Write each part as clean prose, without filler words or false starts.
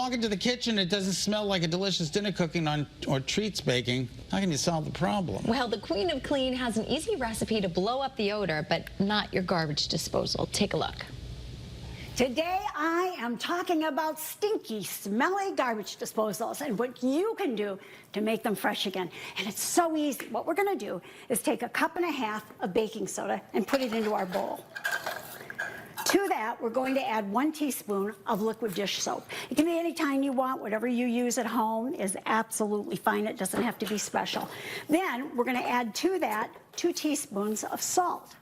walk into the kitchen, it doesn't smell like a delicious dinner cooking or treats baking. How can you solve the problem? Well, the Queen of Clean has an easy recipe to blow up the odor, but not your garbage disposal. Take a look. Today I am talking about stinky, smelly garbage disposals and what you can do to make them fresh again. And it's so easy. What we're going to do is take 1.5 cups of baking soda and put it into our bowl. To that, we're going to add 1 teaspoon of liquid dish soap. It can be any kind you want. Whatever you use at home is absolutely fine. It doesn't have to be special. Then we're going to add to that 2 teaspoons of salt.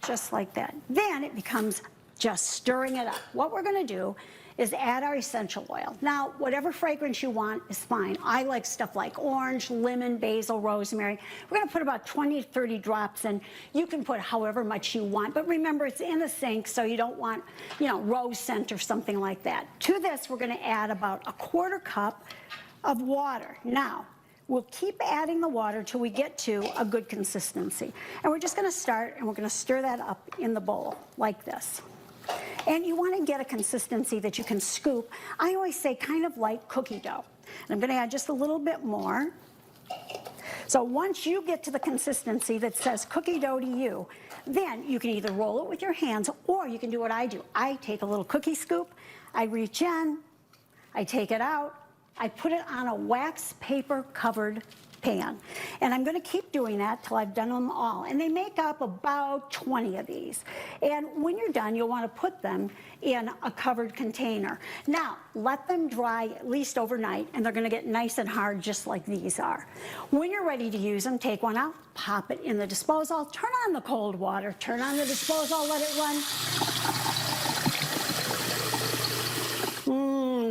Just like that. Then it becomes just stirring it up. What we're going to do is add our essential oil. Now, whatever fragrance you want is fine. I like stuff like orange, lemon, basil, rosemary. We're going to put about 20 to 30 drops in. You can put however much you want, but remember it's in a sink, so you don't want, rose scent or something like that. To this, we're going to add about 1/4 cup of water. Now, we'll keep adding the water till we get to a good consistency. And we're just going to start, and we're going to stir that up in the bowl like this. And you want to get a consistency that you can scoop. I always say kind of like cookie dough. And I'm going to add just a little bit more. So once you get to the consistency that says cookie dough to you, then you can either roll it with your hands or you can do what I do. I take a little cookie scoop, I reach in, I take it out, I put it on a wax paper covered pan. And I'm going to keep doing that till I've done them all. And they make up about 20 of these. And when you're done, you'll want to put them in a covered container. Now, let them dry at least overnight, and they're going to get nice and hard just like these are. When you're ready to use them, take one out, pop it in the disposal, turn on the cold water, turn on the disposal, let it run.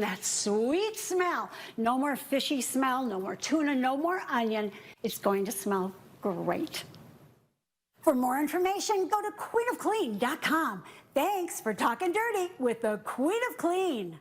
That sweet smell. No more fishy smell, no more tuna, no more onion. It's going to smell great. For more information, go to queenofclean.com. Thanks for talking dirty with the Queen of Clean.